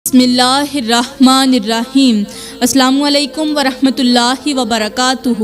بسم اللہ الرحمن الرحیم۔ السلام علیکم ورحمۃ اللہ وبرکاتہ۔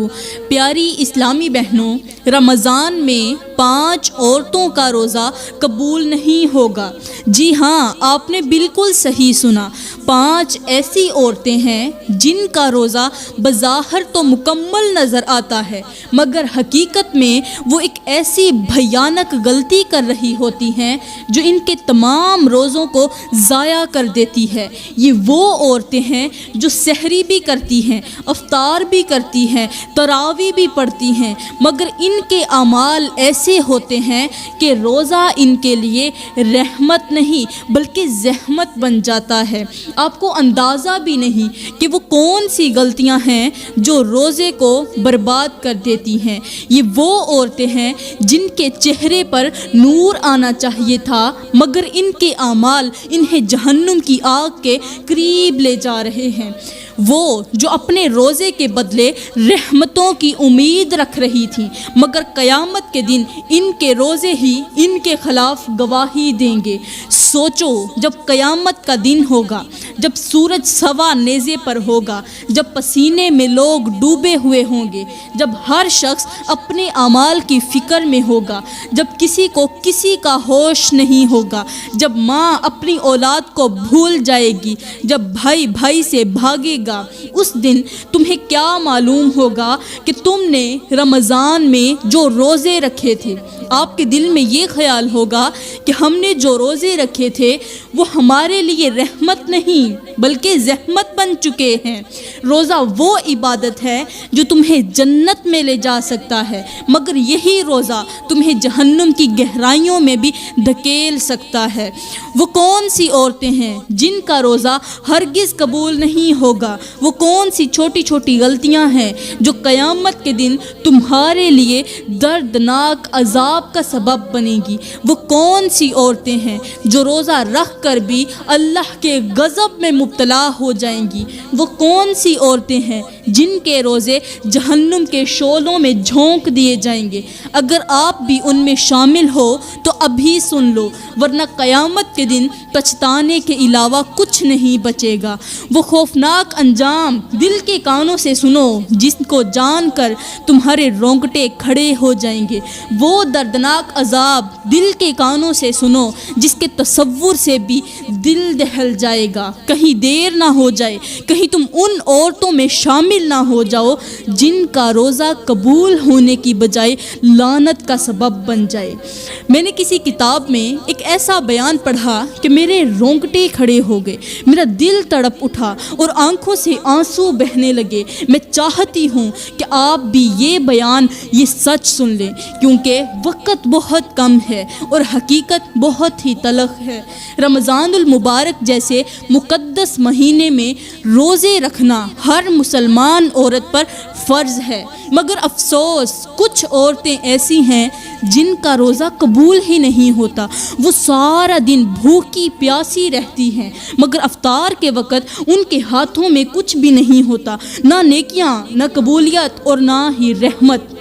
پیاری اسلامی بہنوں، رمضان میں 5 عورتوں کا روزہ قبول نہیں ہوگا۔ جی ہاں، آپ نے بالکل صحیح سنا۔ 5 ایسی عورتیں ہیں جن کا روزہ بظاہر تو مکمل نظر آتا ہے، مگر حقیقت میں وہ ایک ایسی بھیانک غلطی کر رہی ہوتی ہیں جو ان کے تمام روزوں کو ضائع کر دیتی ہے۔ یہ وہ عورتیں ہیں جو سحری بھی کرتی ہیں، افطار بھی کرتی ہیں، تراویح بھی پڑھتی ہیں، مگر ان کے اعمال ایسے ہوتے ہیں کہ روزہ ان کے لیے رحمت نہیں بلکہ زحمت بن جاتا ہے۔ آپ کو اندازہ بھی نہیں کہ وہ کون سی غلطیاں ہیں جو روزے کو برباد کر دیتی ہیں۔ یہ وہ عورتیں ہیں جن کے چہرے پر نور آنا چاہیے تھا، مگر ان کے اعمال انہیں جہنم کی آگ کے قریب لے جا رہے ہیں۔ وہ جو اپنے روزے کے بدلے رحمتوں کی امید رکھ رہی تھیں، مگر قیامت کے دن ان کے روزے ہی ان کے خلاف گواہی دیں گے۔ سوچو، جب قیامت کا دن ہوگا، جب سورج سوا نیزے پر ہوگا، جب پسینے میں لوگ ڈوبے ہوئے ہوں گے، جب ہر شخص اپنے اعمال کی فکر میں ہوگا، جب کسی کو کسی کا ہوش نہیں ہوگا، جب ماں اپنی اولاد کو بھول جائے گی، جب بھائی بھائی سے بھاگے گا، اس دن تمہیں کیا معلوم ہوگا کہ تم نے رمضان میں جو روزے رکھے تھے۔ آپ کے دل میں یہ خیال ہوگا کہ ہم نے جو روزے رکھے تھے وہ ہمارے لیے رحمت نہیں بلکہ زحمت بن چکے ہیں۔ روزہ وہ عبادت ہے جو تمہیں جنت میں لے جا سکتا ہے، مگر یہی روزہ تمہیں جہنم کی گہرائیوں میں بھی دھکیل سکتا ہے۔ وہ کون سی عورتیں ہیں جن کا روزہ ہرگز قبول نہیں ہوگا؟ وہ کون سی چھوٹی چھوٹی غلطیاں ہیں جو قیامت کے دن تمہارے لیے دردناک عذاب کا سبب بنے گی؟ وہ کون سی عورتیں ہیں جو روزہ رکھ کر بھی اللہ کے غضب میں مبتلا ہو جائیں گی؟ وہ کون سی عورتیں ہیں جن کے روزے جہنم کے شعلوں میں جھونک دیے جائیں گے؟ اگر آپ بھی ان میں شامل ہو تو ابھی سن لو، ورنہ قیامت کے دن پچھتانے کے علاوہ کچھ نہیں بچے گا۔ وہ خوفناک انجام دل کے کانوں سے سنو جس کو جان کر تمہارے رونگٹے کھڑے ہو جائیں گے۔ وہ دردناک عذاب دل کے کانوں سے سنو جس کے تصور سے بھی دل دہل جائے گا۔ کہیں دیر نہ ہو جائے، کہیں تم ان عورتوں میں شامل نہ ہو جاؤ جن کا روزہ قبول ہونے کی بجائے لعنت کا سبب بن جائے۔ میں نے کسی کتاب میں ایک ایسا بیان پڑھا کہ میرے رونگٹے کھڑے ہو گئے، میرا دل تڑپ اٹھا اور آنکھوں سے آنسو بہنے لگے۔ میں چاہتی ہوں کہ آپ بھی یہ بیان، یہ سچ سن لیں، کیونکہ وقت بہت کم ہے اور حقیقت بہت ہی تلخ ہے۔ رمضان المبارک جیسے مقدس مہینے میں روزے رکھنا ہر مسلمان عورت پر فرض ہے، مگر افسوس کچھ عورتیں ایسی ہیں جن کا روزہ قبول ہی نہیں ہوتا۔ وہ سارا دن بھوکی پیاسی رہتی ہیں، مگر افطار کے وقت ان کے ہاتھوں میں کچھ بھی نہیں ہوتا، نہ نیکیاں، نہ قبولیت اور نہ ہی رحمت۔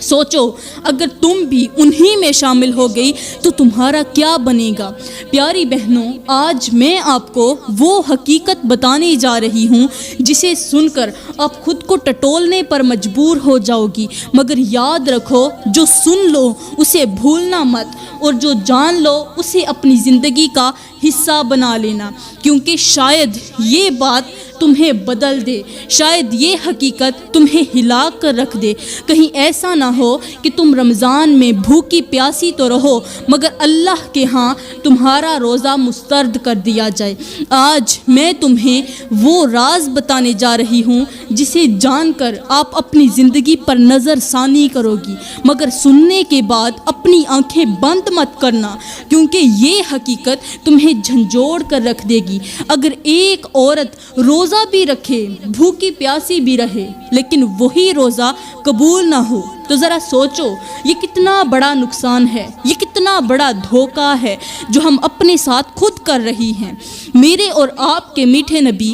سوچو، اگر تم بھی انہی میں شامل ہو گئی تو تمہارا کیا بنے گا؟ پیاری بہنوں، آج میں آپ کو وہ حقیقت بتانے جا رہی ہوں جسے سن کر آپ خود کو ٹٹولنے پر مجبور ہو جاؤ گی، مگر یاد رکھو، جو سن لو اسے بھولنا مت، اور جو جان لو اسے اپنی زندگی کا حصہ بنا لینا، کیونکہ شاید یہ بات تمہیں بدل دے، شاید یہ حقیقت تمہیں ہلا کر رکھ دے۔ کہیں ایسا نہ ہو کہ تم رمضان میں بھوکی پیاسی تو رہو مگر اللہ کے ہاں تمہارا روزہ مسترد کر دیا جائے۔ آج میں تمہیں وہ راز بتانے جا رہی ہوں جسے جان کر آپ اپنی زندگی پر نظر ثانی کرو گی، مگر سننے کے بعد اپنی آنکھیں بند مت کرنا، کیونکہ یہ حقیقت تمہیں جھنجھوڑ کر رکھ دے گی۔ اگر ایک عورت روزہ بھی رکھے، بھوکی پیاسی بھی رہے، لیکن وہی روزہ قبول نہ ہو تو ذرا سوچو، یہ کتنا بڑا نقصان ہے، یہ کتنا بڑا دھوکہ ہے جو ہم اپنے ساتھ خود کر رہی ہیں۔ میرے اور آپ کے میٹھے نبی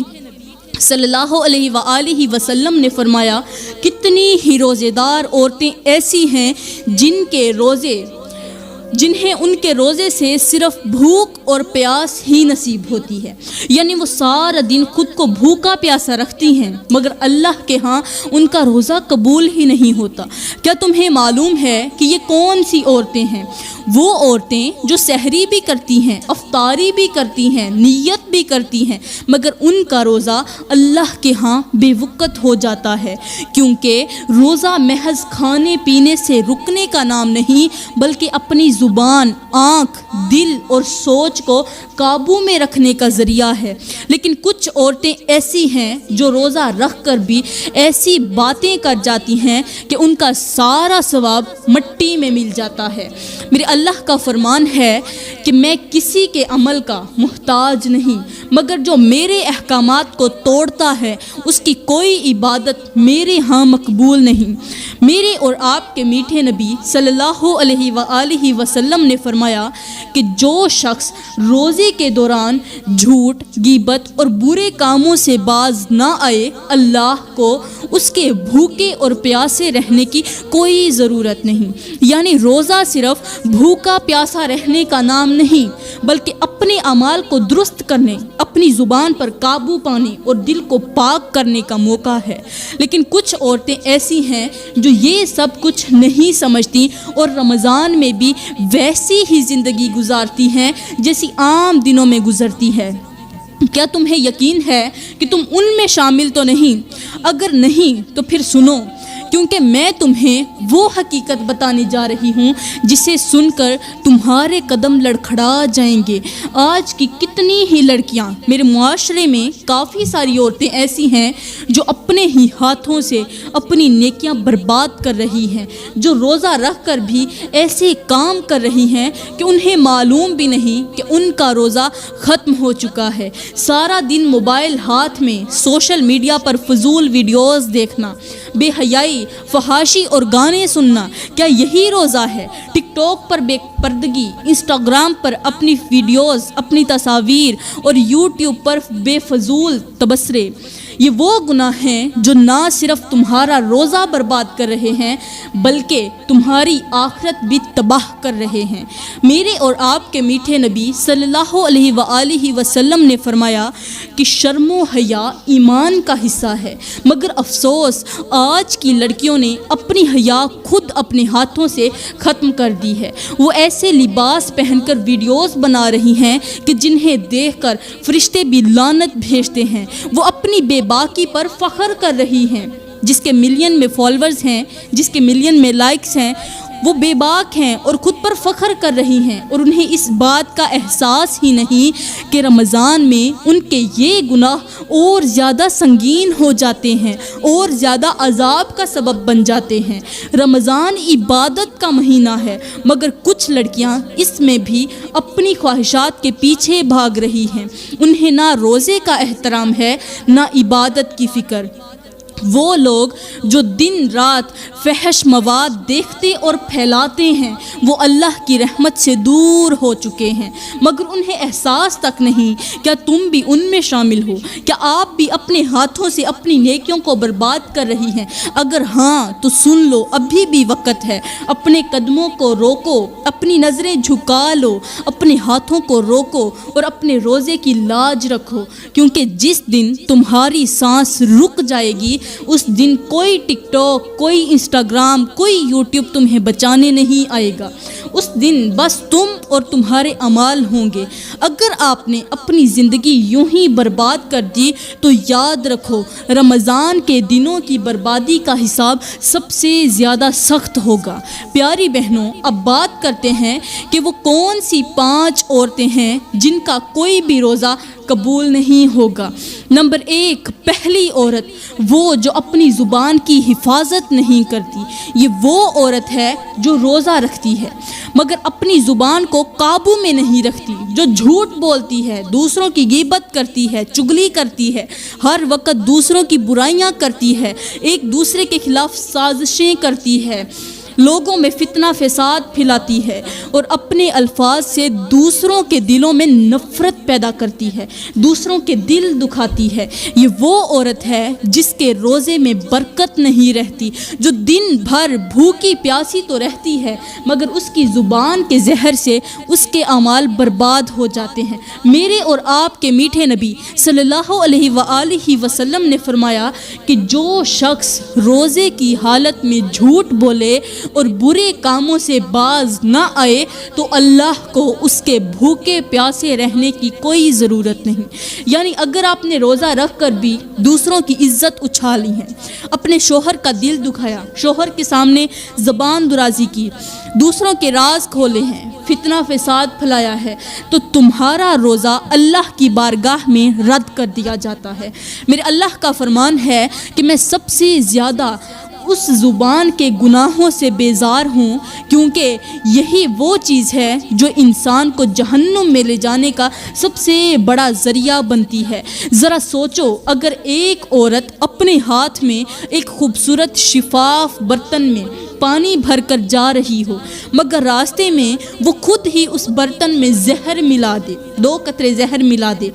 صلی اللہ علیہ وآلہ وسلم نے فرمایا، کتنی ہی روزے دار عورتیں ایسی ہیں جن کے روزے جنہیں ان کے روزے سے صرف بھوک اور پیاس ہی نصیب ہوتی ہے، یعنی وہ سارا دن خود کو بھوکا پیاسا رکھتی ہیں مگر اللہ کے ہاں ان کا روزہ قبول ہی نہیں ہوتا۔ کیا تمہیں معلوم ہے کہ یہ کون سی عورتیں ہیں؟ وہ عورتیں جو سحری بھی کرتی ہیں، افطاری بھی کرتی ہیں، نیت بھی کرتی ہیں، مگر ان کا روزہ اللہ کے ہاں بے وقت ہو جاتا ہے، کیونکہ روزہ محض کھانے پینے سے رکنے کا نام نہیں بلکہ اپنی زبان، آنکھ، دل اور سوچ کو قابو میں رکھنے کا ذریعہ ہے۔ لیکن کچھ عورتیں ایسی ہیں جو روزہ رکھ کر بھی ایسی باتیں کر جاتی ہیں کہ ان کا سارا ثواب مٹی میں مل جاتا ہے۔ میرے اللہ کا فرمان ہے کہ میں کسی کے عمل کا محتاج نہیں، مگر جو میرے احکامات کو توڑتا ہے اس کی کوئی عبادت میرے ہاں مقبول نہیں۔ میرے اور آپ کے میٹھے نبی صلی اللہ علیہ وآلہ وسلم نے فرمایا کہ جو شخص روزے کے دوران جھوٹ، غیبت اور برے کاموں سے باز نہ آئے، اللہ کو اس کے بھوکے اور پیاسے رہنے کی کوئی ضرورت نہیں۔ یعنی روزہ صرف بھوکا پیاسا رہنے کا نام نہیں بلکہ اپنے اعمال کو درست کرنے، اپنی زبان پر قابو پانے اور دل کو پاک کرنے کا موقع ہے۔ لیکن کچھ عورتیں ایسی ہیں جو یہ سب کچھ نہیں سمجھتی اور رمضان میں بھی ویسی ہی زندگی گزارتی ہیں جیسی عام دنوں میں گزرتی ہے۔ کیا تمہیں یقین ہے کہ تم ان میں شامل تو نہیں؟ اگر نہیں تو پھر سنو، کیونکہ میں تمہیں وہ حقیقت بتانے جا رہی ہوں جسے سن کر تمہارے قدم لڑکھڑا جائیں گے۔ آج کی کتنی ہی لڑکیاں، میرے معاشرے میں کافی ساری عورتیں ایسی ہیں جو اپنے ہی ہاتھوں سے اپنی نیکیاں برباد کر رہی ہیں، جو روزہ رکھ کر بھی ایسے کام کر رہی ہیں کہ انہیں معلوم بھی نہیں کہ ان کا روزہ ختم ہو چکا ہے۔ سارا دن موبائل ہاتھ میں، سوشل میڈیا پر فضول ویڈیوز دیکھنا، بے حیائی، فحاشی اور گانے سننا، کیا یہی روزہ ہے؟ ٹک ٹاک پر بے پردگی، انسٹاگرام پر اپنی ویڈیوز، اپنی تصاویر اور یوٹیوب پر بے فضول تبصرے، یہ وہ گناہ ہیں جو نہ صرف تمہارا روزہ برباد کر رہے ہیں بلکہ تمہاری آخرت بھی تباہ کر رہے ہیں۔ میرے اور آپ کے میٹھے نبی صلی اللہ علیہ وآلہ وسلم نے فرمایا کہ شرم و حیا ایمان کا حصہ ہے، مگر افسوس آج کی لڑکیوں نے اپنی حیا خود اپنے ہاتھوں سے ختم کر دی ہے۔ وہ ایسے لباس پہن کر ویڈیوز بنا رہی ہیں کہ جنہیں دیکھ کر فرشتے بھی لعنت بھیجتے ہیں۔ وہ اپنی بے باکی پر فخر کر رہی ہیں۔ جس کے ملین میں فالورز ہیں، جس کے ملین میں لائکس ہیں، وہ بے باک ہیں اور خود پر فخر کر رہی ہیں، اور انہیں اس بات کا احساس ہی نہیں کہ رمضان میں ان کے یہ گناہ اور زیادہ سنگین ہو جاتے ہیں اور زیادہ عذاب کا سبب بن جاتے ہیں۔ رمضان عبادت کا مہینہ ہے، مگر کچھ لڑکیاں اس میں بھی اپنی خواہشات کے پیچھے بھاگ رہی ہیں۔ انہیں نہ روزے کا احترام ہے، نہ عبادت کی فکر۔ وہ لوگ جو دن رات فحش مواد دیکھتے اور پھیلاتے ہیں وہ اللہ کی رحمت سے دور ہو چکے ہیں، مگر انہیں احساس تک نہیں۔ کیا تم بھی ان میں شامل ہو؟ کیا آپ بھی اپنے ہاتھوں سے اپنی نیکیوں کو برباد کر رہی ہیں؟ اگر ہاں تو سن لو، ابھی بھی وقت ہے۔ اپنے قدموں کو روکو، اپنی نظریں جھکا لو، اپنے ہاتھوں کو روکو اور اپنے روزے کی لاج رکھو، کیونکہ جس دن تمہاری سانس رک جائے گی اس دن کوئی ٹک ٹاک، کوئی انسٹاگرام، کوئی یوٹیوب تمہیں بچانے نہیں آئے گا۔ اس دن بس تم اور تمہارے اعمال ہوں گے۔ اگر آپ نے اپنی زندگی یوں ہی برباد کر دی تو یاد رکھو رمضان کے دنوں کی بربادی کا حساب سب سے زیادہ سخت ہوگا۔ پیاری بہنوں، اب بات کرتے ہیں کہ وہ کون سی 5 عورتیں ہیں جن کا کوئی بھی روزہ قبول نہیں ہوگا۔ نمبر 1، پہلی عورت وہ جو اپنی زبان کی حفاظت نہیں کرتی۔ یہ وہ عورت ہے جو روزہ رکھتی ہے مگر اپنی زبان کو قابو میں نہیں رکھتی، جو جھوٹ بولتی ہے، دوسروں کی غیبت کرتی ہے، چغلی کرتی ہے، ہر وقت دوسروں کی برائیاں کرتی ہے، ایک دوسرے کے خلاف سازشیں کرتی ہے، لوگوں میں فتنہ فساد پھیلاتی ہے اور اپنے الفاظ سے دوسروں کے دلوں میں نفرت پیدا کرتی ہے، دوسروں کے دل دکھاتی ہے۔ یہ وہ عورت ہے جس کے روزے میں برکت نہیں رہتی، جو دن بھر بھوکی پیاسی تو رہتی ہے مگر اس کی زبان کے زہر سے اس کے اعمال برباد ہو جاتے ہیں۔ میرے اور آپ کے میٹھے نبی صلی اللہ علیہ وآلہ وسلم نے فرمایا کہ جو شخص روزے کی حالت میں جھوٹ بولے اور برے کاموں سے باز نہ آئے تو اللہ کو اس کے بھوکے پیاسے رہنے کی کوئی ضرورت نہیں۔ یعنی اگر آپ نے روزہ رکھ کر بھی دوسروں کی عزت اچھالی ہے، اپنے شوہر کا دل دکھایا، شوہر کے سامنے زبان درازی کی، دوسروں کے راز کھولے ہیں، فتنہ فساد پھیلایا ہے، تو تمہارا روزہ اللہ کی بارگاہ میں رد کر دیا جاتا ہے۔ میرے اللہ کا فرمان ہے کہ میں سب سے زیادہ اس زبان کے گناہوں سے بیزار ہوں، کیونکہ یہی وہ چیز ہے جو انسان کو جہنم میں لے جانے کا سب سے بڑا ذریعہ بنتی ہے۔ ذرا سوچو، اگر ایک عورت اپنے ہاتھ میں ایک خوبصورت شفاف برتن میں پانی بھر کر جا رہی ہو مگر راستے میں وہ خود ہی اس برتن میں زہر ملا دے، 2 قطرے زہر ملا دے،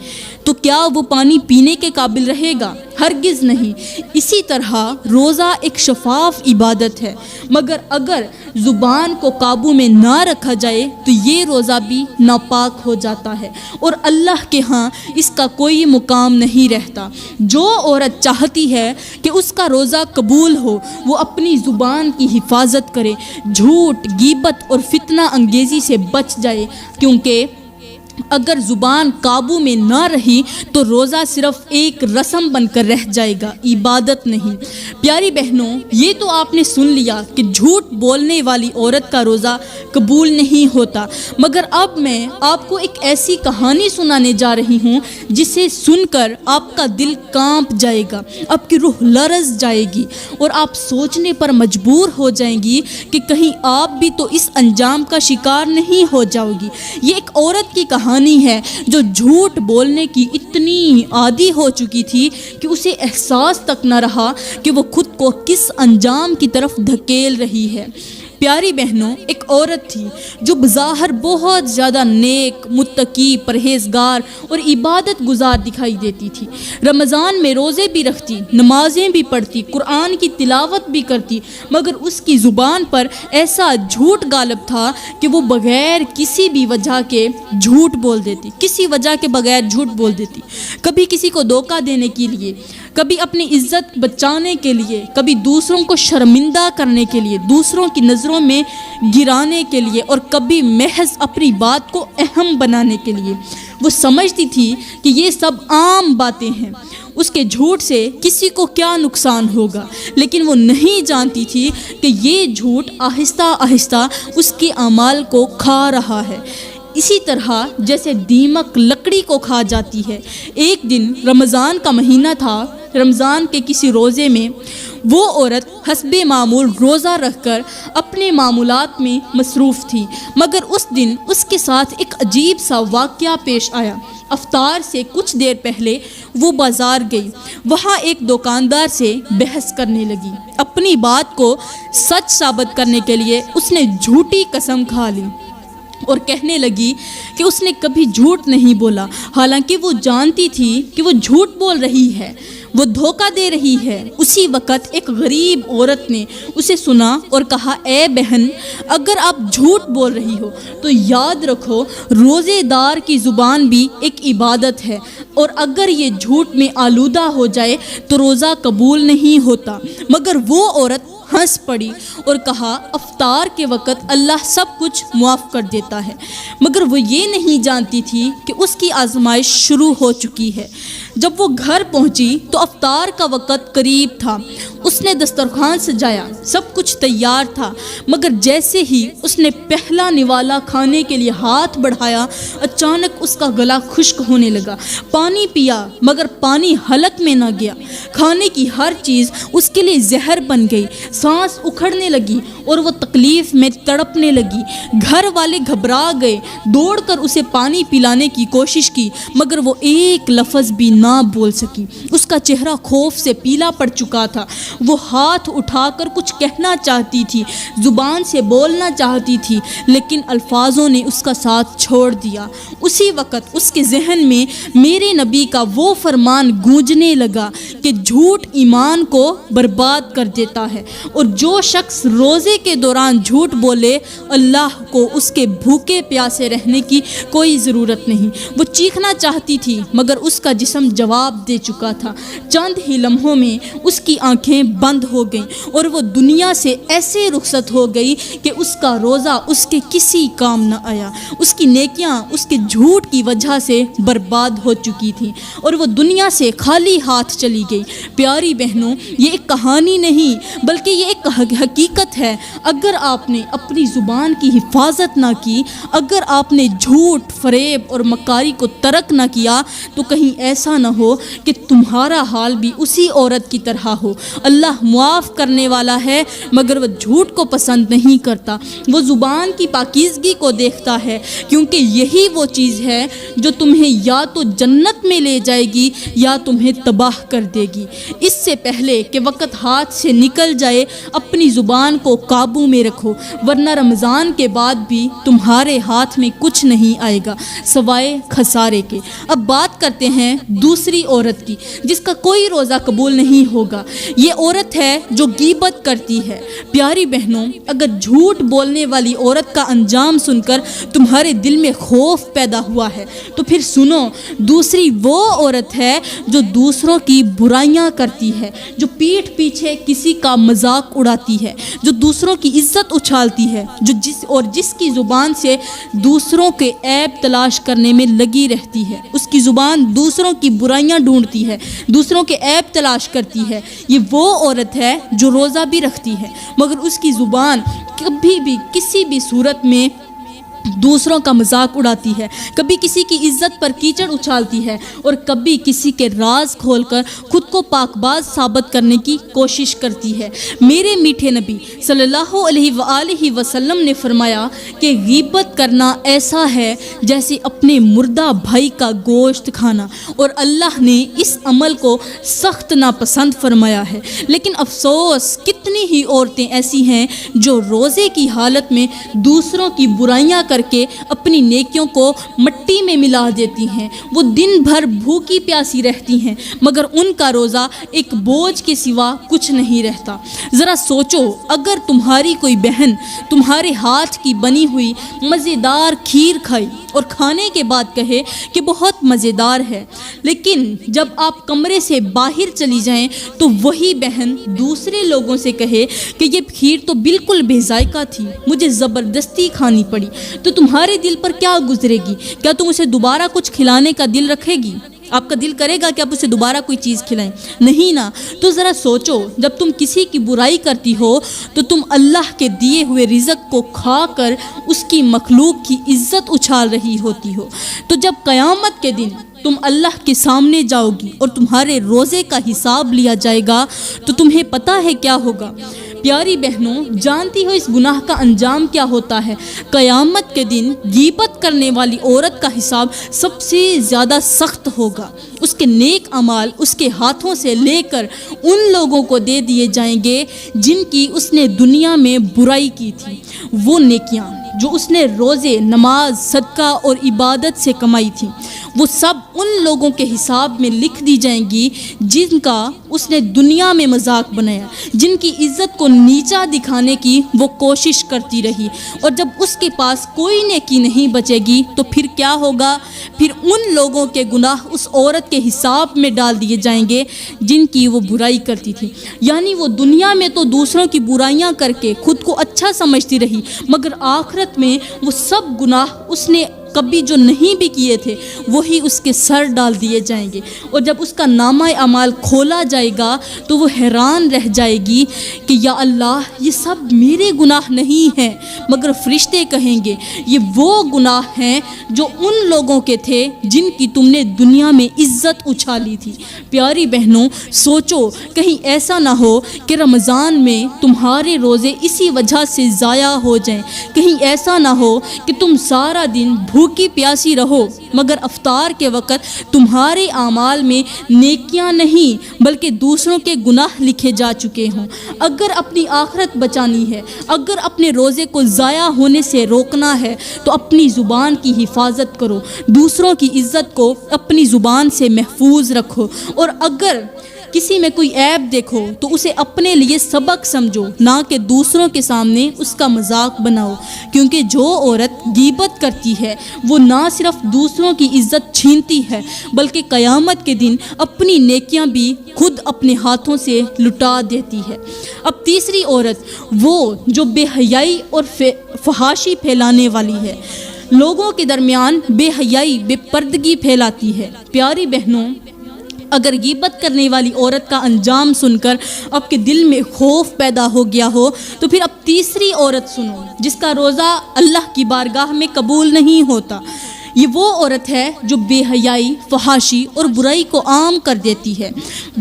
تو کیا وہ پانی پینے کے قابل رہے گا؟ ہرگز نہیں۔ اسی طرح روزہ ایک شفاف عبادت ہے، مگر اگر زبان کو قابو میں نہ رکھا جائے تو یہ روزہ بھی ناپاک ہو جاتا ہے اور اللہ کے ہاں اس کا کوئی مقام نہیں رہتا۔ جو عورت چاہتی ہے کہ اس کا روزہ قبول ہو وہ اپنی زبان کی حفاظت کرے، جھوٹ، غیبت اور فتنہ انگیزی سے بچ جائے، کیونکہ اگر زبان قابو میں نہ رہی تو روزہ صرف ایک رسم بن کر رہ جائے گا، عبادت نہیں۔ پیاری بہنوں، یہ تو آپ نے سن لیا کہ جھوٹ بولنے والی عورت کا روزہ قبول نہیں ہوتا، مگر اب میں آپ کو ایک ایسی کہانی سنانے جا رہی ہوں جسے سن کر آپ کا دل کانپ جائے گا، آپ کی روح لرز جائے گی اور آپ سوچنے پر مجبور ہو جائیں گی کہ کہیں آپ بھی تو اس انجام کا شکار نہیں ہو جاؤ گی۔ یہ ایک عورت کی کہانی ہے جو جھوٹ بولنے کی اتنی عادی ہو چکی تھی کہ اسے احساس تک نہ رہا کہ وہ خود کو کس انجام کی طرف دھکیل رہی ہے۔ پیاری بہنوں، ایک عورت تھی جو بظاہر بہت زیادہ نیک، متقی، پرہیزگار اور عبادت گزار دکھائی دیتی تھی۔ رمضان میں روزے بھی رکھتی، نمازیں بھی پڑھتی، قرآن کی تلاوت بھی کرتی، مگر اس کی زبان پر ایسا جھوٹ غالب تھا کہ وہ بغیر کسی بھی وجہ کے جھوٹ بول دیتی، کسی وجہ کے بغیر جھوٹ بول دیتی، کبھی کسی کو دھوکہ دینے کے لیے، کبھی اپنی عزت بچانے کے لیے، کبھی دوسروں کو شرمندہ کرنے کے لیے، دوسروں کی نظروں میں گرانے کے لیے، اور کبھی محض اپنی بات کو اہم بنانے کے لیے۔ وہ سمجھتی تھی کہ یہ سب عام باتیں ہیں، اس کے جھوٹ سے کسی کو کیا نقصان ہوگا، لیکن وہ نہیں جانتی تھی کہ یہ جھوٹ آہستہ آہستہ اس کے اعمال کو کھا رہا ہے، اسی طرح جیسے دیمک لکڑی کو کھا جاتی ہے۔ ایک دن رمضان کا مہینہ تھا، رمضان کے کسی روزے میں وہ عورت حسب معمول روزہ رکھ کر اپنے معمولات میں مصروف تھی، مگر اس دن اس کے ساتھ ایک عجیب سا واقعہ پیش آیا۔ افطار سے کچھ دیر پہلے وہ بازار گئی، وہاں ایک دکاندار سے بحث کرنے لگی۔ اپنی بات کو سچ ثابت کرنے کے لیے اس نے جھوٹی قسم کھا لی اور کہنے لگی کہ اس نے کبھی جھوٹ نہیں بولا، حالانکہ وہ جانتی تھی کہ وہ جھوٹ بول رہی ہے، وہ دھوکہ دے رہی ہے۔ اسی وقت ایک غریب عورت نے اسے سنا اور کہا، اے بہن، اگر آپ جھوٹ بول رہی ہو تو یاد رکھو روزے دار کی زبان بھی ایک عبادت ہے، اور اگر یہ جھوٹ میں آلودہ ہو جائے تو روزہ قبول نہیں ہوتا۔ مگر وہ عورت ہنس پڑی اور کہا، افطار کے وقت اللہ سب کچھ معاف کر دیتا ہے، مگر وہ یہ نہیں جانتی تھی کہ اس کی آزمائش شروع ہو چکی ہے۔ جب وہ گھر پہنچی تو افطار کا وقت قریب تھا۔ اس نے دسترخوان سجایا، سب کچھ تیار تھا، مگر جیسے ہی اس نے پہلا نوالا کھانے کے لیے ہاتھ بڑھایا، اچانک اس کا گلا خشک ہونے لگا۔ پانی پیا مگر پانی حلق میں نہ گیا، کھانے کی ہر چیز اس کے لیے زہر بن گئی، سانس اکھڑنے لگی اور وہ تکلیف میں تڑپنے لگی۔ گھر والے گھبرا گئے، دوڑ کر اسے پانی پلانے کی کوشش کی، مگر وہ ایک لفظ بھی نہ بول سکی۔ اس کا چہرہ خوف سے پیلا پڑ چکا تھا۔ وہ ہاتھ اٹھا کر کچھ کہنا چاہتی تھی، زبان سے بولنا چاہتی تھی، لیکن الفاظوں نے اس کا ساتھ چھوڑ دیا۔ اسی وقت اس کے ذہن میں میرے نبی کا وہ فرمان گونجنے لگا کہ جھوٹ ایمان کو برباد کر دیتا ہے، اور جو شخص روزے کے دوران جھوٹ بولے اللہ کو اس کے بھوکے پیاسے رہنے کی کوئی ضرورت نہیں۔ وہ چیخنا چاہتی تھی مگر اس کا جسم جواب دے چکا تھا۔ چند ہی لمحوں میں اس کی آنکھیں بند ہو گئیں اور وہ دنیا سے ایسے رخصت ہو گئی کہ اس کا روزہ اس کے کسی کام نہ آیا۔ اس کی نیکیاں اس کے جھوٹ کی وجہ سے برباد ہو چکی تھیں اور وہ دنیا سے خالی ہاتھ چلی گئی۔ پیاری بہنوں، یہ ایک کہانی نہیں بلکہ یہ ایک حقیقت ہے۔ اگر آپ نے اپنی زبان کی حفاظت نہ کی، اگر آپ نے جھوٹ، فریب اور مکاری کو ترک نہ کیا تو کہیں ایسا نہ ہو کہ تمہارا حال بھی اسی عورت کی طرح ہو۔ اللہ معاف کرنے والا ہے مگر وہ جھوٹ کو پسند نہیں کرتا۔ وہ زبان کی پاکیزگی کو دیکھتا ہے کیونکہ یہی وہ چیز ہے جو تمہیں یا تو جنت میں لے جائے گی یا تمہیں تباہ کر دے گی۔ اس سے پہلے کہ وقت ہاتھ سے نکل جائے اپنی زبان کو قابو میں رکھو، ورنہ رمضان کے بعد بھی تمہارے ہاتھ میں کچھ نہیں آئے گا سوائے خسارے کے۔ اب بات کرتے ہیں دوسری عورت کی جس کا کوئی روزہ قبول نہیں ہوگا۔ یہ عورت ہے جو غیبت کرتی ہے۔ پیاری بہنوں، اگر جھوٹ بولنے والی عورت کا انجام سن کر تمہارے دل میں خوف پیدا ہوا ہے تو پھر سنو، دوسری وہ عورت ہے جو دوسروں کی برائیاں کرتی ہے، جو پیٹھ پیچھے کسی کا مذاق اڑاتی ہے، جو دوسروں کی عزت اچھالتی ہے، جس کی زبان سے دوسروں کے عیب تلاش کرنے میں لگی رہتی ہے۔ اس کی زبان دوسروں کی برائیاں ڈھونڈتی ہے، دوسروں کے عیب تلاش کرتی ہے۔ یہ وہ عورت ہے جو روزہ بھی رکھتی ہے مگر اس کی زبان کبھی بھی کسی بھی صورت میں دوسروں کا مذاق اڑاتی ہے، کبھی کسی کی عزت پر کیچڑ اچھالتی ہے اور کبھی کسی کے راز کھول کر خود کو پاک باز ثابت کرنے کی کوشش کرتی ہے۔ میرے میٹھے نبی صلی اللہ علیہ وآلہ وسلم نے فرمایا کہ غیبت کرنا ایسا ہے جیسے اپنے مردہ بھائی کا گوشت کھانا، اور اللہ نے اس عمل کو سخت ناپسند فرمایا ہے۔ لیکن افسوس، کتنی ہی عورتیں ایسی ہیں جو روزے کی حالت میں دوسروں کی برائیاں کر کے اپنی نیکیوں کو مٹی میں ملا دیتی ہیں۔ وہ دن بھر بھوکی پیاسی رہتی ہیں مگر ان کا روزہ ایک بوجھ کے سوا کچھ نہیں رہتا۔ ذرا سوچو، اگر تمہاری کوئی بہن تمہارے ہاتھ کی بنی ہوئی مزیدار کھیر کھائی اور کھانے کے بعد کہے کہ بہت مزیدار ہے، لیکن جب آپ کمرے سے باہر چلی جائیں تو وہی بہن دوسرے لوگوں سے کہے کہ یہ کھیر تو بالکل بے ذائقہ تھی، مجھے زبردستی کھانی پڑی، تو تمہارے دل پر کیا گزرے گی؟ کیا تم اسے دوبارہ کچھ کھلانے کا دل رکھے گی؟ آپ کا دل کرے گا کہ آپ اسے دوبارہ کوئی چیز کھلائیں؟ نہیں نا۔ تو ذرا سوچو، جب تم کسی کی برائی کرتی ہو تو تم اللہ کے دیے ہوئے رزق کو کھا کر اس کی مخلوق کی عزت اچھال رہی ہوتی ہو۔ تو جب قیامت کے دن تم اللہ کے سامنے جاؤ گی اور تمہارے روزے کا حساب لیا جائے گا تو تمہیں پتہ ہے کیا ہوگا؟ پیاری بہنوں، جانتی ہو اس گناہ کا انجام کیا ہوتا ہے؟ قیامت کے دن غیبت کرنے والی عورت کا حساب سب سے زیادہ سخت ہوگا۔ اس کے نیک اعمال اس کے ہاتھوں سے لے کر ان لوگوں کو دے دیے جائیں گے جن کی اس نے دنیا میں برائی کی تھی۔ وہ نیکیاں جو اس نے روزے، نماز، صدقہ اور عبادت سے کمائی تھی، وہ سب ان لوگوں کے حساب میں لکھ دی جائیں گی جن کا اس نے دنیا میں مذاق بنایا، جن کی عزت کو نیچا دکھانے کی وہ کوشش کرتی رہی۔ اور جب اس کے پاس کوئی نیکی نہیں بچے گی تو پھر کیا ہوگا؟ پھر ان لوگوں کے گناہ اس عورت کے حساب میں ڈال دیے جائیں گے جن کی وہ برائی کرتی تھی۔ یعنی وہ دنیا میں تو دوسروں کی برائیاں کر کے خود کو اچھا سمجھتی رہی مگر آخرت میں وہ سب گناہ اس نے کبھی جو نہیں بھی کیے تھے وہی اس کے سر ڈال دیے جائیں گے۔ اور جب اس کا نامہ اعمال کھولا جائے گا تو وہ حیران رہ جائے گی کہ یا اللہ، یہ سب میرے گناہ نہیں ہیں، مگر فرشتے کہیں گے یہ وہ گناہ ہیں جو ان لوگوں کے تھے جن کی تم نے دنیا میں عزت اچھالی تھی۔ پیاری بہنوں، سوچو کہیں ایسا نہ ہو کہ رمضان میں تمہارے روزے اسی وجہ سے ضائع ہو جائیں، کہیں ایسا نہ ہو کہ تم سارا دن بھوکی پیاسی رہو مگر افطار کے وقت تمہارے اعمال میں نیکیاں نہیں بلکہ دوسروں کے گناہ لکھے جا چکے ہوں۔ اگر اپنی آخرت بچانی ہے، اگر اپنے روزے کو ضائع ہونے سے روکنا ہے تو اپنی زبان کی حفاظت کرو، دوسروں کی عزت کو اپنی زبان سے محفوظ رکھو، اور اگر کسی میں کوئی عیب دیکھو تو اسے اپنے لیے سبق سمجھو، نہ کہ دوسروں کے سامنے اس کا مذاق بناؤ، کیونکہ جو عورت غیبت کرتی ہے وہ نہ صرف دوسروں کی عزت چھینتی ہے بلکہ قیامت کے دن اپنی نیکیاں بھی خود اپنے ہاتھوں سے لٹا دیتی ہے۔ اب تیسری عورت وہ جو بے حیائی اور فحاشی پھیلانے والی ہے، لوگوں کے درمیان بے حیائی بے پردگی پھیلاتی ہے۔ پیاری بہنوں، اگر غیبت کرنے والی عورت کا انجام سن کر آپ کے دل میں خوف پیدا ہو گیا ہو تو پھر اب تیسری عورت سنو جس کا روزہ اللہ کی بارگاہ میں قبول نہیں ہوتا۔ یہ وہ عورت ہے جو بے حیائی، فحاشی اور برائی کو عام کر دیتی ہے،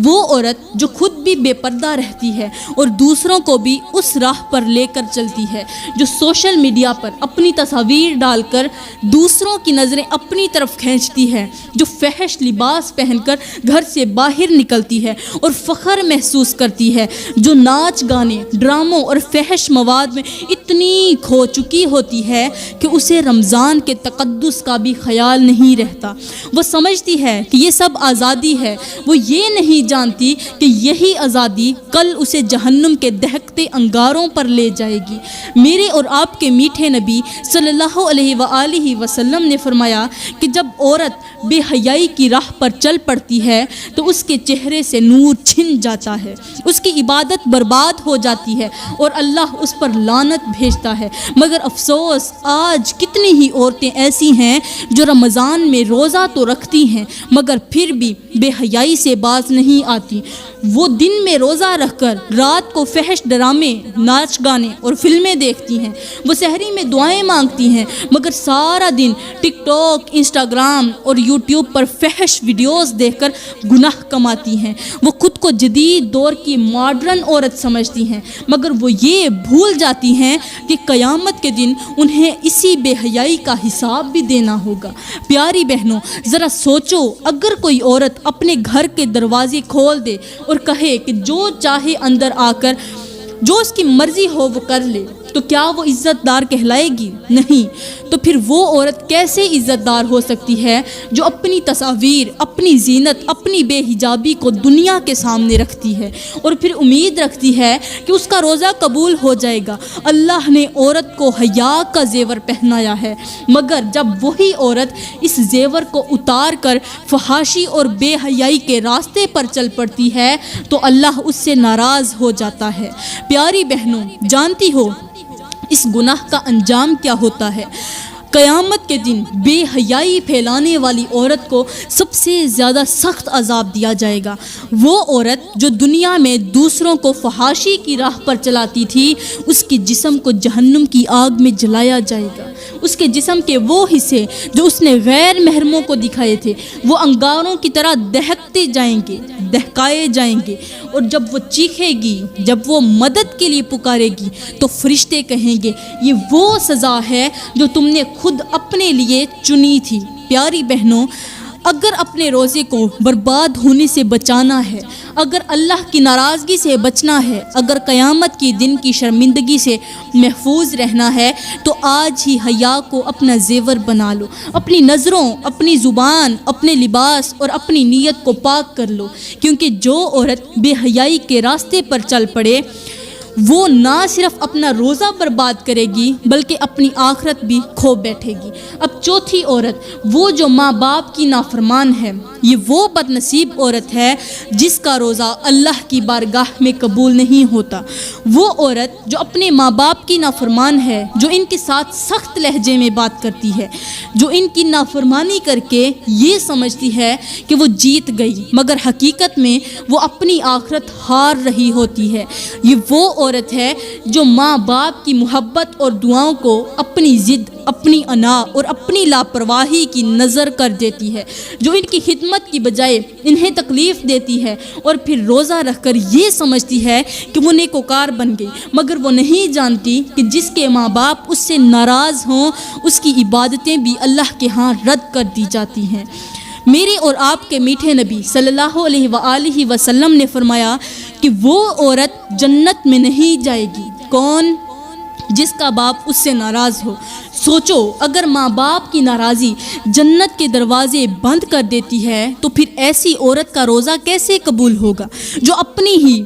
وہ عورت جو خود بھی بے پردہ رہتی ہے اور دوسروں کو بھی اس راہ پر لے کر چلتی ہے، جو سوشل میڈیا پر اپنی تصاویر ڈال کر دوسروں کی نظریں اپنی طرف کھینچتی ہے، جو فحش لباس پہن کر گھر سے باہر نکلتی ہے اور فخر محسوس کرتی ہے، جو ناچ گانے، ڈراموں اور فحش مواد میں اتنی کھو چکی ہوتی ہے کہ اسے رمضان کے تقدس کا بھی خیال نہیں رہتا۔ وہ سمجھتی ہے کہ یہ سب آزادی ہے، وہ یہ نہیں جانتی کہ یہی آزادی کل اسے جہنم کے دہکتے انگاروں پر لے جائے گی۔ میرے اور آپ کے میٹھے نبی صلی اللہ علیہ وآلہ وسلم نے فرمایا کہ جب عورت بے حیائی کی راہ پر چل پڑتی ہے تو اس کے چہرے سے نور چھن جاتا ہے، اس کی عبادت برباد ہو جاتی ہے اور اللہ اس پر لعنت بھیجتا ہے۔ مگر افسوس، آج کتنی ہی عورتیں ایسی ہیں جو رمضان میں روزہ تو رکھتی ہیں مگر پھر بھی بے حیائی سے باز نہیں آتی۔ وہ دن میں روزہ رکھ کر رات کو فحش ڈرامے، ناچ گانے اور فلمیں دیکھتی ہیں، وہ سحری میں دعائیں مانگتی ہیں مگر سارا دن ٹک ٹاک، انسٹاگرام اور یوٹیوب پر فحش ویڈیوز دیکھ کر گناہ کماتی ہیں۔ وہ خود کو جدید دور کی ماڈرن عورت سمجھتی ہیں مگر وہ یہ بھول جاتی ہیں کہ قیامت کے دن انہیں اسی بے حیائی کا حساب بھی دینا ہوگا۔ پیاری بہنوں، ذرا سوچو، اگر کوئی عورت اپنے گھر کے دروازے کھول دے اور کہے کہ جو چاہے اندر آ کر جو اس کی مرضی ہو وہ کر لے، تو کیا وہ عزت دار کہلائے گی؟ نہیں۔ تو پھر وہ عورت کیسے عزت دار ہو سکتی ہے جو اپنی تصاویر، اپنی زینت، اپنی بے حجابی کو دنیا کے سامنے رکھتی ہے اور پھر امید رکھتی ہے کہ اس کا روزہ قبول ہو جائے گا؟ اللہ نے عورت کو حیا کا زیور پہنایا ہے مگر جب وہی عورت اس زیور کو اتار کر فحاشی اور بے حیائی کے راستے پر چل پڑتی ہے تو اللہ اس سے ناراض ہو جاتا ہے۔ پیاری بہنوں، جانتی ہو اس گناہ کا انجام کیا ہوتا ہے؟ قیامت کے دن بے حیائی پھیلانے والی عورت کو سب سے زیادہ سخت عذاب دیا جائے گا۔ وہ عورت جو دنیا میں دوسروں کو فحاشی کی راہ پر چلاتی تھی، اس کے جسم کو جہنم کی آگ میں جلایا جائے گا۔ اس کے جسم کے وہ حصے جو اس نے غیر محرموں کو دکھائے تھے وہ انگاروں کی طرح دہکتے جائیں گے، دہکائے جائیں گے، اور جب وہ چیخے گی، جب وہ مدد کے لیے پکارے گی تو فرشتے کہیں گے یہ وہ سزا ہے جو تم نے خود اپنے لیے چنی تھی۔ پیاری بہنوں، اگر اپنے روزے کو برباد ہونے سے بچانا ہے، اگر اللہ کی ناراضگی سے بچنا ہے، اگر قیامت کی دن کی شرمندگی سے محفوظ رہنا ہے تو آج ہی حیا کو اپنا زیور بنا لو۔ اپنی نظروں، اپنی زبان، اپنے لباس اور اپنی نیت کو پاک کر لو، کیونکہ جو عورت بے حیائی کے راستے پر چل پڑے وہ نہ صرف اپنا روزہ برباد کرے گی بلکہ اپنی آخرت بھی کھو بیٹھے گی۔ اب چوتھی عورت وہ جو ماں باپ کی نافرمان ہے، یہ وہ بد نصیب عورت ہے جس کا روزہ اللہ کی بارگاہ میں قبول نہیں ہوتا۔ وہ عورت جو اپنے ماں باپ کی نافرمان ہے، جو ان کے ساتھ سخت لہجے میں بات کرتی ہے، جو ان کی نافرمانی کر کے یہ سمجھتی ہے کہ وہ جیت گئی مگر حقیقت میں وہ اپنی آخرت ہار رہی ہوتی ہے۔ یہ وہ عورت ہے جو ماں باپ کی محبت اور دعاؤں کو اپنی ضد اپنی انا اور اپنی لاپرواہی کی نظر کر دیتی ہے، جو ان کی خدمت کی بجائے انہیں تکلیف دیتی ہے اور پھر روزہ رکھ کر یہ سمجھتی ہے کہ وہ نیکوکار بن گئی، مگر وہ نہیں جانتی کہ جس کے ماں باپ اس سے ناراض ہوں اس کی عبادتیں بھی اللہ کے ہاں رد کر دی جاتی ہیں۔ میرے اور آپ کے میٹھے نبی صلی اللہ علیہ وآلہ وسلم نے فرمایا کہ وہ عورت جنت میں نہیں جائے گی، کون؟ جس کا باپ اس سے ناراض ہو۔ سوچو، اگر ماں باپ کی ناراضی جنت کے دروازے بند کر دیتی ہے تو پھر ایسی عورت کا روزہ کیسے قبول ہوگا جو اپنی ہی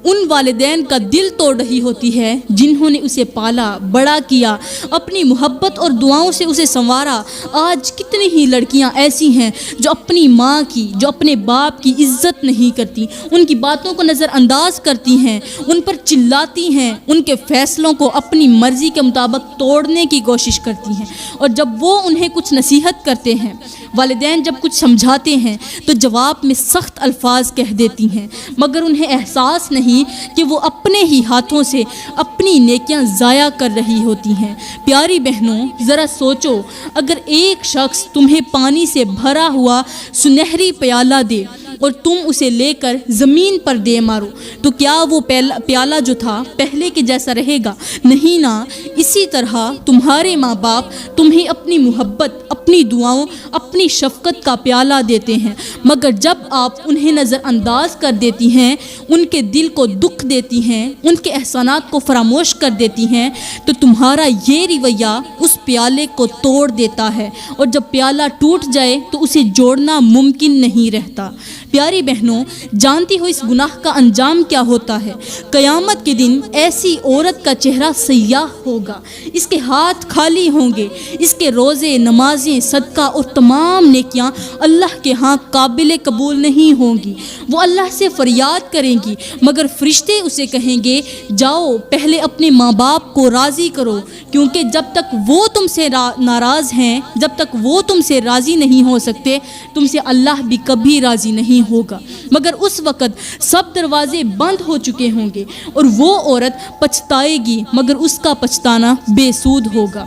ان والدین کا دل توڑ رہی ہوتی ہے جنہوں نے اسے پالا بڑا کیا، اپنی محبت اور دعاؤں سے اسے سنوارا۔ آج کتنی ہی لڑکیاں ایسی ہیں جو اپنی ماں کی، جو اپنے باپ کی عزت نہیں کرتی، ان کی باتوں کو نظر انداز کرتی ہیں، ان پر چلاتی ہیں، ان کے فیصلوں کو اپنی مرضی کے مطابق توڑنے کی کوشش کرتی ہیں، اور جب وہ انہیں کچھ نصیحت کرتے ہیں، والدین جب کچھ سمجھاتے ہیں تو جواب میں سخت الفاظ کہہ دیتی ہیں، مگر انہیں احساس نہیں کہ وہ اپنے ہی ہاتھوں سے اپنی نیکیاں ضائع کر رہی ہوتی ہیں۔ پیاری بہنوں، ذرا سوچو، اگر ایک شخص تمہیں پانی سے بھرا ہوا سنہری پیالہ دے اور تم اسے لے کر زمین پر دے مارو تو کیا وہ پیالہ جو تھا پہلے کے جیسا رہے گا؟ نہیں نا۔ اسی طرح تمہارے ماں باپ تمہیں اپنی محبت، اپنی دعاؤں، اپنی شفقت کا پیالہ دیتے ہیں، مگر جب آپ انہیں نظر انداز کر دیتی ہیں، ان کے دل کو دکھ دیتی ہیں، ان کے احسانات کو فراموش کر دیتی ہیں، تو تمہارا یہ رویہ اس پیالے کو توڑ دیتا ہے، اور جب پیالہ ٹوٹ جائے تو اسے جوڑنا ممکن نہیں رہتا۔ پیاری بہنوں، جانتی ہو اس گناہ کا انجام کیا ہوتا ہے؟ قیامت کے دن ایسی عورت کا چہرہ سیاہ ہوگا، اس کے ہاتھ خالی ہوں گے، اس کے روزے، نمازیں، صدقہ اور تمام نیکیاں اللہ کے ہاں قابل قبول نہیں ہوں گی۔ وہ اللہ سے فریاد کریں گی، مگر فرشتے اسے کہیں گے جاؤ پہلے اپنے ماں باپ کو راضی کرو، کیونکہ جب تک وہ تم سے ناراض ہیں، جب تک وہ تم سے راضی نہیں ہو سکتے، تم سے اللہ بھی کبھی راضی نہیں ہوگا۔ مگر اس وقت سب دروازے بند ہو چکے ہوں گے اور وہ عورت پچھتائے گی، مگر اس کا پچھتانا بے سود ہوگا۔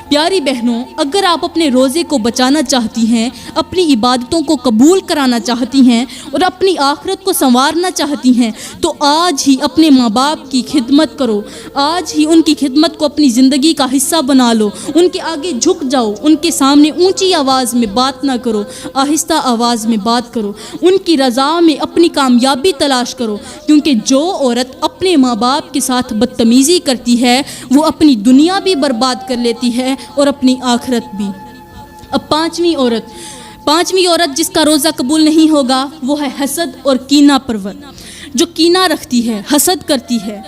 پیاری بہنوں، اگر آپ اپنے روزے کو بچانا چاہتی ہیں، اپنی عبادتوں کو قبول کرانا چاہتی ہیں اور اپنی آخرت کو سنوارنا چاہتی ہیں تو آج ہی اپنے ماں باپ کی خدمت کرو، آج ہی ان کی خدمت کو اپنی زندگی کا حصہ بنا لو، ان کے آگے جھک جاؤ، ان کے سامنے اونچی آواز میں بات نہ کرو، آہستہ آواز میں بات کرو، ان کی رضا میں اپنی کامیابی تلاش کرو، کیونکہ جو عورت اپنے ماں باپ کے ساتھ بدتمیزی کرتی ہے وہ اپنی دنیا بھی برباد کر لیتی ہے اور اپنی آخرت بھی۔ اب پانچویں عورت جس کا روزہ قبول نہیں ہوگا وہ ہے حسد اور کینہ پرور، جو کینہ رکھتی ہے، حسد کرتی ہے۔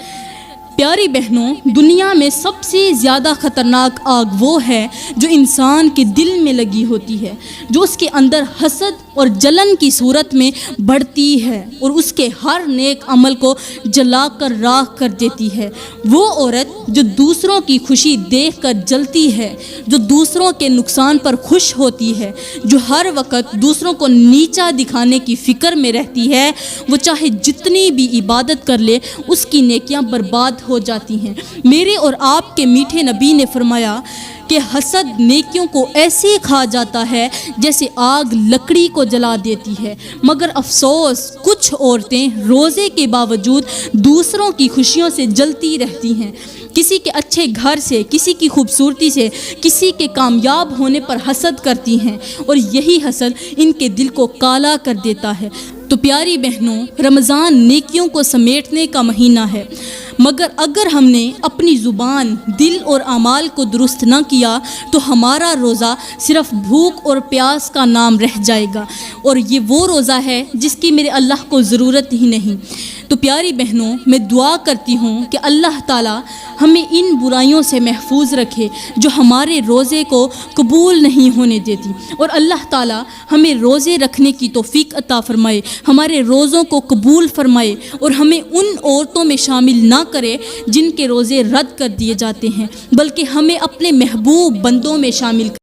پیاری بہنوں، دنیا میں سب سے زیادہ خطرناک آگ وہ ہے جو انسان کے دل میں لگی ہوتی ہے، جو اس کے اندر حسد اور جلن کی صورت میں بڑھتی ہے اور اس کے ہر نیک عمل کو جلا کر راکھ کر دیتی ہے۔ وہ عورت جو دوسروں کی خوشی دیکھ کر جلتی ہے، جو دوسروں کے نقصان پر خوش ہوتی ہے، جو ہر وقت دوسروں کو نیچا دکھانے کی فکر میں رہتی ہے، وہ چاہے جتنی بھی عبادت کر لے اس کی نیکیاں برباد ہو جاتی ہیں۔ میرے اور آپ کے میٹھے نبی نے فرمایا کہ حسد نیکیوں کو ایسے کھا جاتا ہے جیسے آگ لکڑی کو جلا دیتی ہے، مگر افسوس کچھ عورتیں روزے کے باوجود دوسروں کی خوشیوں سے جلتی رہتی ہیں، کسی کے اچھے گھر سے، کسی کی خوبصورتی سے، کسی کے کامیاب ہونے پر حسد کرتی ہیں، اور یہی حسد ان کے دل کو کالا کر دیتا ہے۔ تو پیاری بہنوں، رمضان نیکیوں کو سمیٹنے کا مہینہ ہے، مگر اگر ہم نے اپنی زبان، دل اور اعمال کو درست نہ کیا تو ہمارا روزہ صرف بھوک اور پیاس کا نام رہ جائے گا، اور یہ وہ روزہ ہے جس کی میرے اللہ کو ضرورت ہی نہیں۔ تو پیاری بہنوں، میں دعا کرتی ہوں کہ اللہ تعالیٰ ہمیں ان برائیوں سے محفوظ رکھے جو ہمارے روزے کو قبول نہیں ہونے دیتی، اور اللہ تعالیٰ ہمیں روزے رکھنے کی توفیق عطا فرمائے، ہمارے روزوں کو قبول فرمائے، اور ہمیں ان عورتوں میں شامل نہ کرے جن کے روزے رد کر دیے جاتے ہیں، بلکہ ہمیں اپنے محبوب بندوں میں شامل کرے۔